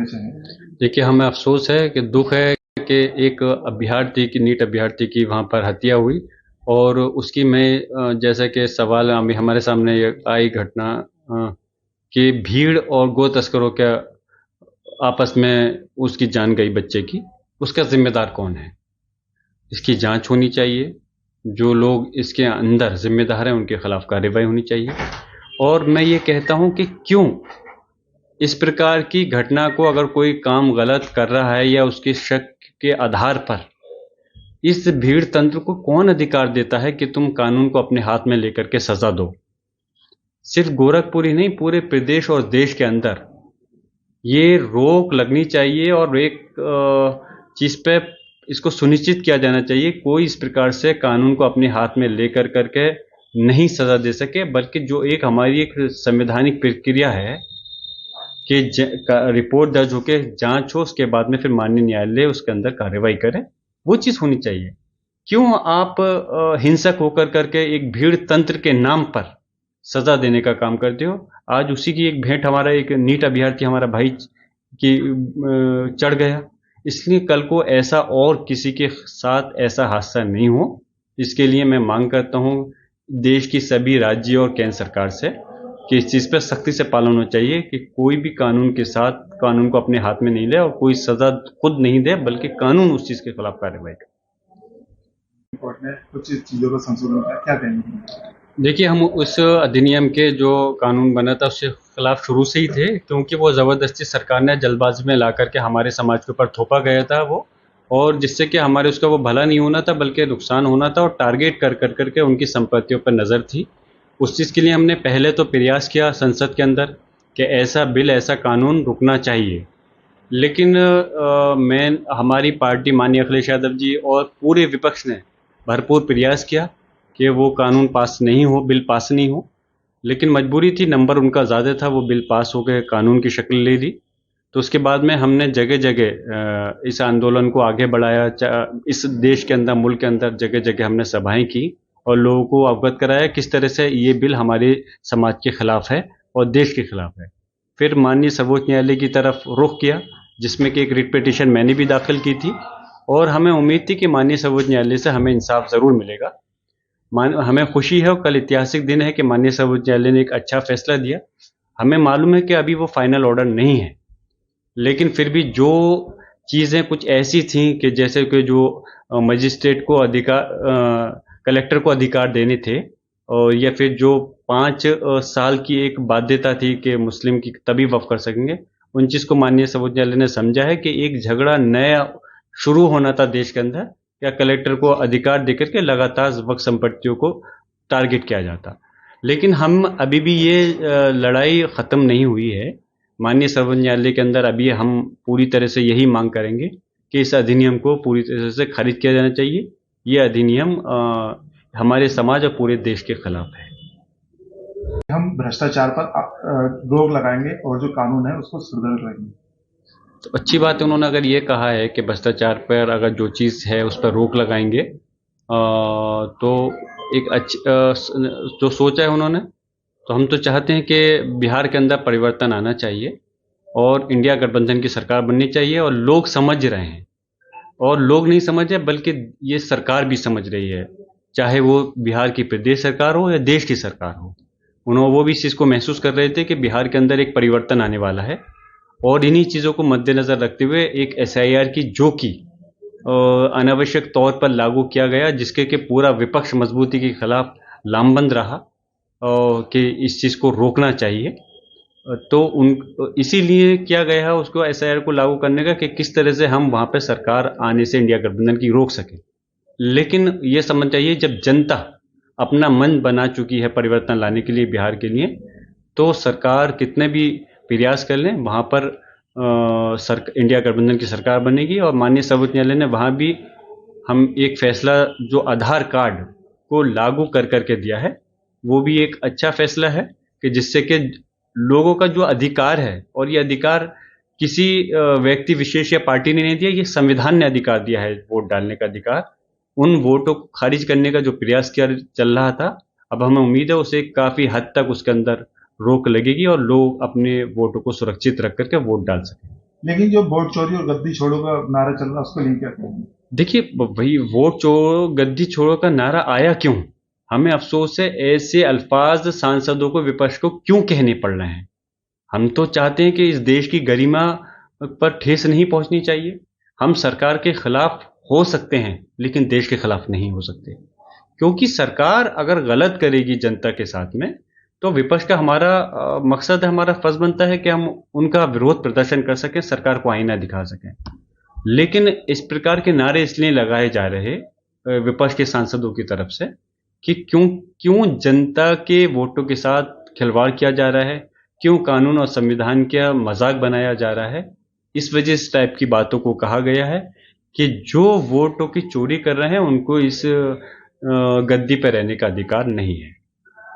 चाहिए। देखिए, हमें अफ़सोस है कि दुःख है कि एक अभ्यर्थी की नीट अभ्यर्थी की वहाँ पर हत्या हुई और उसकी मैं जैसा कि सवाल अभी हमारे सामने ये आई घटना कि भीड़ और गो तस्करों के आपस में उसकी जान गई बच्चे की, उसका ज़िम्मेदार कौन है? इसकी जांच होनी चाहिए। जो लोग इसके अंदर ज़िम्मेदार हैं, उनके खिलाफ कार्रवाई होनी चाहिए। और मैं ये कहता हूँ कि क्यों इस प्रकार की घटना को अगर कोई काम गलत कर रहा है या उसके शक के आधार पर इस भीड़ तंत्र को कौन अधिकार देता है कि तुम कानून को अपने हाथ में लेकर के सजा दो? सिर्फ गोरखपुर ही नहीं, पूरे प्रदेश और देश के अंदर ये रोक लगनी चाहिए और एक चीज पे इसको सुनिश्चित किया जाना चाहिए कोई इस प्रकार से कानून को अपने हाथ में लेकर करके नहीं सजा दे सके, बल्कि जो एक हमारी एक संवैधानिक प्रक्रिया है कि रिपोर्ट दर्ज होकर जांच हो, उसके बाद में फिर माननीय न्यायालय उसके अंदर कार्रवाई करे, वो चीज होनी चाहिए। क्यों आप हिंसक होकर करके एक भीड़ तंत्र के नाम पर सजा देने का काम करते हो? आज उसी की एक भेंट हमारा एक नीट अभ्यर्थी हमारा भाई की चढ़ गया। इसलिए कल को ऐसा और किसी के साथ ऐसा हादसा नहीं हो, इसके लिए मैं मांग करता हूं देश की सभी राज्य और केंद्र सरकार से कि इस चीज पर सख्ती से पालन होना चाहिए कि कोई भी कानून के साथ कानून को अपने हाथ में नहीं ले और कोई सजा खुद नहीं दे, बल्कि कानून उस चीज के खिलाफ कार्रवाई करे। कोर्ट ने कुछ चीजों का संशोधन किया, क्या कहेंगे? देखिए, हम उस अधिनियम के जो कानून बना था उसके खिलाफ शुरू से ही थे, क्योंकि वो ज़बरदस्ती सरकार ने जल्दबाजी में ला करके हमारे समाज के ऊपर थोपा गया था वो, और जिससे कि हमारे उसका वो भला नहीं होना था बल्कि नुकसान होना था, और टारगेट कर कर करके उनकी संपत्तियों पर नज़र थी। उस चीज़ के लिए हमने पहले तो प्रयास किया संसद के अंदर कि ऐसा बिल, ऐसा कानून रुकना चाहिए। लेकिन मैं हमारी पार्टी माननीय अखिलेश यादव जी और पूरे विपक्ष ने भरपूर प्रयास किया कि वो कानून पास नहीं हो, बिल पास नहीं हो, लेकिन मजबूरी थी, नंबर उनका ज़्यादा था, वो बिल पास हो गए, कानून की शक्ल ले ली। तो उसके बाद में हमने जगह जगह इस आंदोलन को आगे बढ़ाया, इस देश के अंदर, मुल्क के अंदर जगह जगह हमने सभाएं की और लोगों को अवगत कराया किस तरह से ये बिल हमारे समाज के खिलाफ है और देश के खिलाफ है। फिर माननीय सर्वोच्च न्यायालय की तरफ रुख किया, जिसमें कि एक रिट पिटीशन मैंने भी दाखिल की थी, और हमें उम्मीद थी कि माननीय सर्वोच्च न्यायालय से हमें इंसाफ ज़रूर मिलेगा। हमें खुशी है और कल ऐतिहासिक दिन है कि माननीय सर्वोच्च न्यायालय ने एक अच्छा फैसला दिया। हमें मालूम है कि अभी वो फाइनल ऑर्डर नहीं है, लेकिन फिर भी जो चीज़ें कुछ ऐसी थीं कि जैसे कि जो मजिस्ट्रेट को कलेक्टर को अधिकार देने थे, और या फिर जो 5 साल की एक बाध्यता थी कि मुस्लिम की तभी वफ़ कर सकेंगे, उन चीज़ को माननीय सर्वोच्च न्यायालय ने समझा है कि एक झगड़ा नया शुरू होना था देश के अंदर, या कलेक्टर को अधिकार देकर के लगातार वक्फ संपत्तियों को टारगेट किया जाता। लेकिन हम अभी भी ये लड़ाई ख़त्म नहीं हुई है। माननीय सर्वोच्च न्यायालय के अंदर अभी हम पूरी तरह से यही मांग करेंगे कि इस अधिनियम को पूरी तरह से खारिज किया जाना चाहिए। ये अधिनियम हमारे समाज और पूरे देश के खिलाफ है। हम भ्रष्टाचार पर रोक लगाएंगे और जो कानून है उसको सुदृढ़ करेंगे। तो अच्छी बात है, उन्होंने अगर ये कहा है कि भ्रष्टाचार पर अगर जो चीज़ है उस पर रोक लगाएंगे, तो एक अच्छी जो सोचा है उन्होंने, तो हम तो चाहते हैं कि बिहार के अंदर परिवर्तन आना चाहिए और इंडिया गठबंधन की सरकार बननी चाहिए, और लोग समझ रहे हैं, और लोग नहीं समझ रहे बल्कि ये सरकार भी समझ रही है, चाहे वो बिहार की प्रदेश सरकार हो या देश की सरकार हो। उन्होंने वो भी इस चीज़ को महसूस कर रहे थे कि बिहार के अंदर एक परिवर्तन आने वाला है, और इन्हीं चीज़ों को मद्देनज़र रखते हुए एक एसआईआर की जो कि अनावश्यक तौर पर लागू किया गया, जिसके कि पूरा विपक्ष मजबूती के खिलाफ लामबंद रहा कि इस चीज़ को रोकना चाहिए। तो उन इसीलिए किया गया है उसको, एसआईआर को लागू करने का, कि किस तरह से हम वहाँ पे सरकार आने से इंडिया गठबंधन की रोक सकें। लेकिन ये समझ चाहिए, जब जनता अपना मन बना चुकी है परिवर्तन लाने के लिए बिहार के लिए, तो सरकार कितने भी प्रयास कर लें, वहाँ पर इंडिया गठबंधन की सरकार बनेगी। और माननीय सर्वोच्च न्यायालय ने वहाँ भी हम एक फैसला जो आधार कार्ड को लागू कर करके दिया है, वो भी एक अच्छा फैसला है कि जिससे कि लोगों का जो अधिकार है, और ये अधिकार किसी व्यक्ति विशेष या पार्टी ने नहीं दिया, ये संविधान ने अधिकार दिया है, वोट डालने का अधिकार। उन वोटों को खारिज करने का जो प्रयास किया चल रहा था, अब हमें उम्मीद है उसे काफ़ी हद तक उसके अंदर रोक लगेगी और लोग अपने वोटों को सुरक्षित रख करके वोट डाल सकें। लेकिन जो वोट चोरी और गद्दी छोड़ो का नारा चल रहा है उसको लेकर क्या कहेंगे? देखिए भाई, वोट छोड़ो गद्दी छोड़ो का नारा आया क्यों? हमें अफसोस है ऐसे अल्फाज सांसदों को, विपक्ष को क्यों कहने पड़ रहे हैं। हम तो चाहते हैं कि इस देश की गरिमा पर ठेस नहीं पहुंचनी चाहिए। हम सरकार के खिलाफ हो सकते हैं लेकिन देश के खिलाफ नहीं हो सकते, क्योंकि सरकार अगर गलत करेगी जनता के साथ में तो विपक्ष का हमारा मकसद है, हमारा फर्ज बनता है कि हम उनका विरोध प्रदर्शन कर सकें, सरकार को आईना दिखा सकें। लेकिन इस प्रकार के नारे इसलिए लगाए जा रहे विपक्ष के सांसदों की तरफ से कि क्यों क्यों जनता के वोटों के साथ खिलवाड़ किया जा रहा है, क्यों कानून और संविधान का मजाक बनाया जा रहा है। इस वजह इस टाइप की बातों को कहा गया है कि जो वोटों की चोरी कर रहे हैं उनको इस गद्दी पर रहने का अधिकार नहीं है।